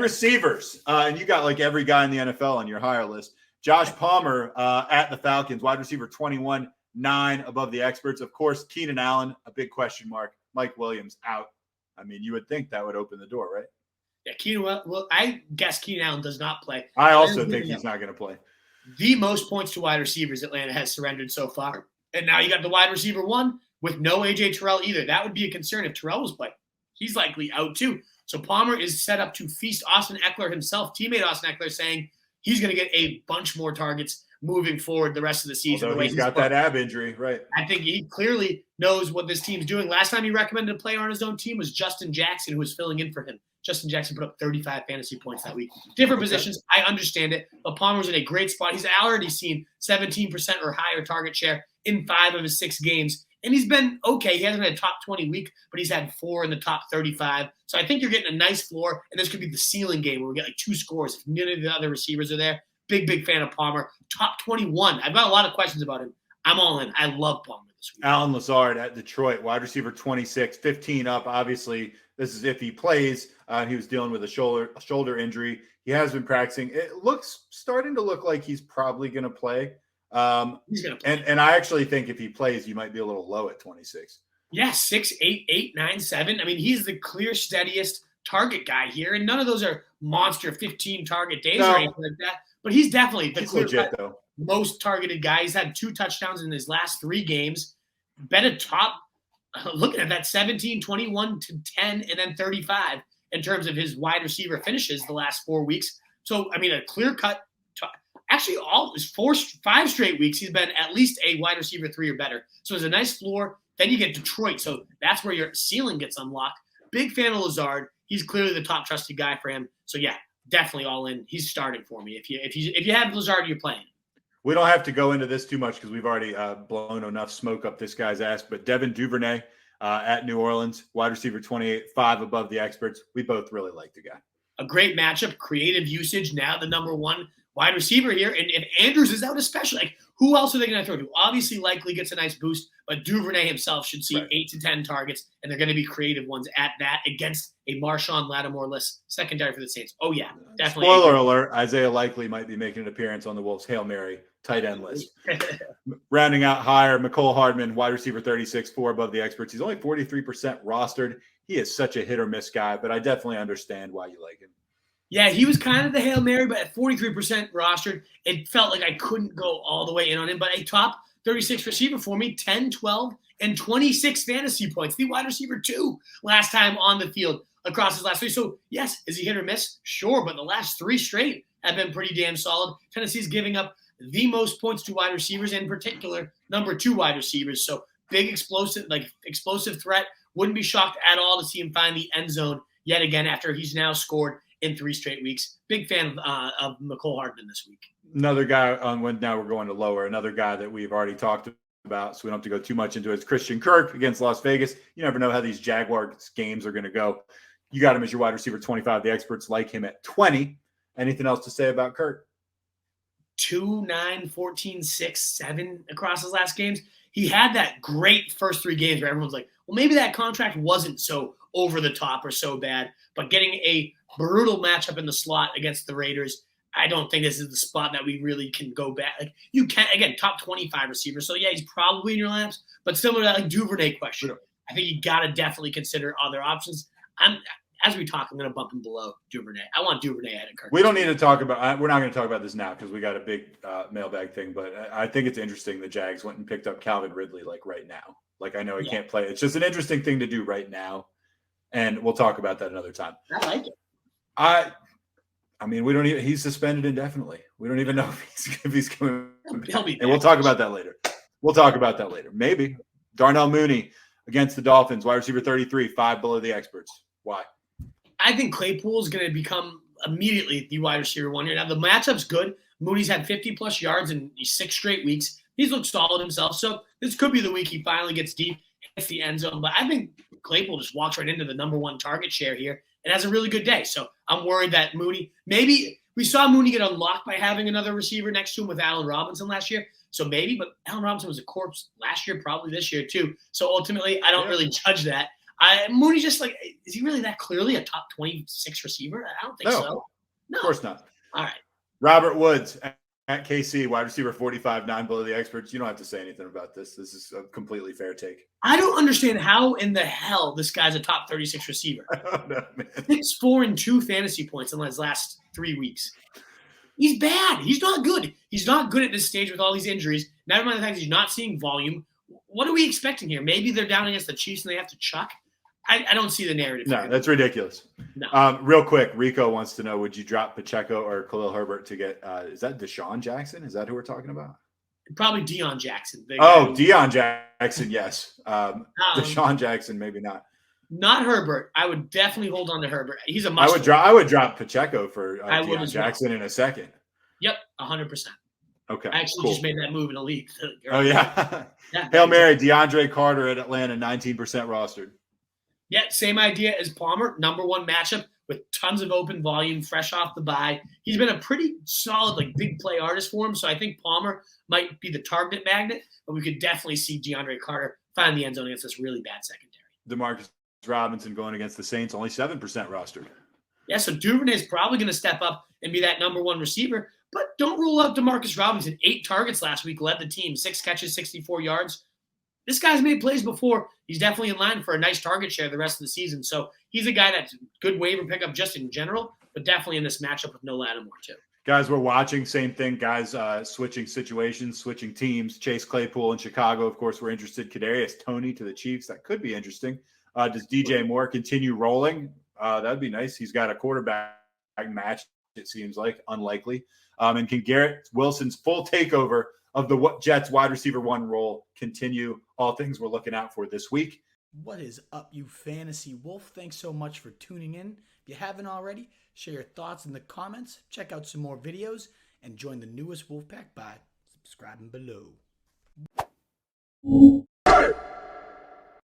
receivers, and you got like every guy in the NFL on your higher list. Josh Palmer at the Falcons, wide receiver 21, 9 above the experts. Of course, Keenan Allen, a big question mark. Mike Williams out. I mean, you would think that would open the door, right? Yeah, Keenan. Well, I guess Keenan Allen does not play. I also think he's not going to play. The most points to wide receivers Atlanta has surrendered so far. And now you got the wide receiver 1 with no A.J. Terrell either. That would be a concern if Terrell was playing. He's likely out too. So Palmer is set up to feast Austin Eckler himself, teammate Austin Eckler, saying he's going to get a bunch more targets moving forward the rest of the season. Although he's got that ab injury, right? I think he clearly knows what this team's doing. Last time he recommended a player on his own team was Justin Jackson, who was filling in for him. Justin Jackson put up 35 fantasy points that week. Different positions. I understand it. But Palmer's in a great spot. He's already seen 17% or higher target share in 5 of his 6 games. And he's been okay. He hasn't had a top 20 week, but he's had 4 in the top 35. So I think you're getting a nice floor. And this could be the ceiling game where we get like 2 scores if none of the other receivers are there. Big fan of Palmer. Top 21. I've got a lot of questions about him. I'm all in. I love Palmer this week. Alan Lazard at Detroit, wide receiver 26, 15 up. Obviously, this is if he plays. He was dealing with a shoulder injury. He has been practicing. It starting to look like he's probably going to play. He's going to play. And I actually think if he plays, you might be a little low at 26. Yeah, 6'8", 8'9", 7". I mean, he's the clear steadiest target guy here, and none of those are monster 15 target days or anything like that. But he's definitely the clear most targeted guy. He's had 2 touchdowns in his last 3 games. Been a top, looking at that 17, 21 to 10, and then 35 in terms of his wide receiver finishes the last 4 weeks. So, I mean, a clear cut. Actually, all his 5 straight weeks, he's been at least a wide receiver 3 or better. So it's a nice floor. Then you get Detroit. So that's where your ceiling gets unlocked. Big fan of Lazard. He's clearly the top trusted guy for him. So yeah, definitely all in. He's starting for me. If you have Lazard, you're playing. We don't have to go into this too much because we've already blown enough smoke up this guy's ass. But Devin Duvernay at New Orleans, wide receiver 28, 5 above the experts. We both really like the guy. A great matchup, creative usage. Now the number 1 wide receiver here. And if Andrews is out especially, like who else are they going to throw to? Obviously, likely gets a nice boost, but Duvernay himself should see 8 to 10 targets, and they're going to be creative ones at that against a Marshawn Lattimore-less secondary for the Saints. Oh, yeah, definitely. Spoiler alert, Isaiah Likely might be making an appearance on the Wolves' Hail Mary tight end list. Rounding out higher, Mecole Hardman, wide receiver 36, 4 above the experts. He's only 43% rostered. He is such a hit-or-miss guy, but I definitely understand why you like him. Yeah, he was kind of the Hail Mary, but at 43% rostered, it felt like I couldn't go all the way in on him. But a top 36 receiver for me, 10, 12, and 26 fantasy points. The wide receiver 2 last time on the field across his last 3. So, yes, is he hit or miss? Sure, but the last 3 straight have been pretty damn solid. Tennessee's giving up the most points to wide receivers, in particular, number 2 wide receivers. So, big explosive threat. Wouldn't be shocked at all to see him find the end zone yet again after he's now scored in 3 straight weeks. Big fan of Mecole Hardman this week. Another guy now we're going to lower. Another guy that we've already talked about, so we don't have to go too much into it. It's Christian Kirk against Las Vegas. You never know how these Jaguars games are going to go. You got him as your wide receiver 25. The experts like him at 20. Anything else to say about Kirk? 2, 9, 14, 6, 7 across his last games. He had that great first 3 games where everyone's like, well, maybe that contract wasn't so over the top or so bad. But getting a brutal matchup in the slot against the Raiders, I don't think this is the spot that we really can go back. Like you can't, again, top 25 receiver. So, yeah, he's probably in your laps. But similar to that like Duvernay question, sure. I think you got to definitely consider other options. As we talk, I'm going to bump him below Duvernay. I want Duvernay ahead of Kirk. We don't need to talk about – we're not going to talk about this now because we got a big mailbag thing. But I think it's interesting the Jags went and picked up Calvin Ridley like right now. Like I know he can't play. It's just an interesting thing to do right now. And we'll talk about that another time. I like it. I mean, we don't even – he's suspended indefinitely. We don't even know if he's coming back. And we'll talk about that later. Maybe. Darnell Mooney against the Dolphins, wide receiver 33, 5 below the experts. Why? I think Claypool is going to become immediately the wide receiver 1 here. Now, the matchup's good. Mooney's had 50-plus yards in 6 straight weeks. He's looked solid himself. So this could be the week he finally gets deep, hits the end zone. But I think Claypool just walks right into the number 1 target share here and has a really good day. So I'm worried that Mooney – maybe we saw Mooney get unlocked by having another receiver next to him with Allen Robinson last year. So maybe – but Allen Robinson was a corpse last year, probably this year too. So ultimately, I don't really judge that. Mooney just like, is he really that clearly a top 26 receiver? I don't think so. No, of course not. All right. Robert Woods at KC, wide receiver 45, 9 below the experts. You don't have to say anything about this. This is a completely fair take. I don't understand how in the hell this guy's a top 36 receiver. I don't know, man. 6, 4, and 2 fantasy points in his last 3 weeks. He's bad. He's not good. He's not good at this stage with all these injuries. Never mind the fact he's not seeing volume. What are we expecting here? Maybe they're down against the Chiefs and they have to chuck. I don't see the narrative. No, that's ridiculous. No. Real quick, Rico wants to know, would you drop Pacheco or Khalil Herbert to get is that Deshaun Jackson? Is that who we're talking about? Probably Deion Jackson. Deion Jackson, yes. Deshaun Jackson, maybe not. Not Herbert. I would definitely hold on to Herbert. He's a must. I would drop Pacheco for Deion Jackson in a second. Yep, 100%. Okay. I actually just made that move in a league. Oh, yeah. Hail Mary, Deandre Carter at Atlanta, 19% rostered. Yeah, same idea as Palmer. Number 1 matchup with tons of open volume, fresh off the bye. He's been a pretty solid, like, big play artist for him. So I think Palmer might be the target magnet, but we could definitely see Deandre Carter find the end zone against this really bad secondary. Demarcus Robinson going against the Saints, only 7% rostered. Yeah, so Duvernay is probably going to step up and be that number 1 receiver. But don't rule out Demarcus Robinson. 8 targets last week, led the team, 6 catches, 64 yards. This guy's made plays before. He's definitely in line for a nice target share the rest of the season. So he's a guy that's a good waiver pickup just in general, but definitely in this matchup with no Lattimore too. Guys, we're watching, same thing. Guys, switching situations, switching teams. Chase Claypool in Chicago, of course, we're interested. Kadarius Toney to the Chiefs. That could be interesting. Does DJ Moore continue rolling? That'd be nice. He's got a quarterback match, it seems like. Unlikely. And can Garrett Wilson's full takeover of the Jets wide receiver 1 role continue? All things we're looking out for this week. What is up, you fantasy wolf? Thanks so much for tuning in. If you haven't already, share your thoughts in the comments, check out some more videos, and join the newest Wolfpack by subscribing below.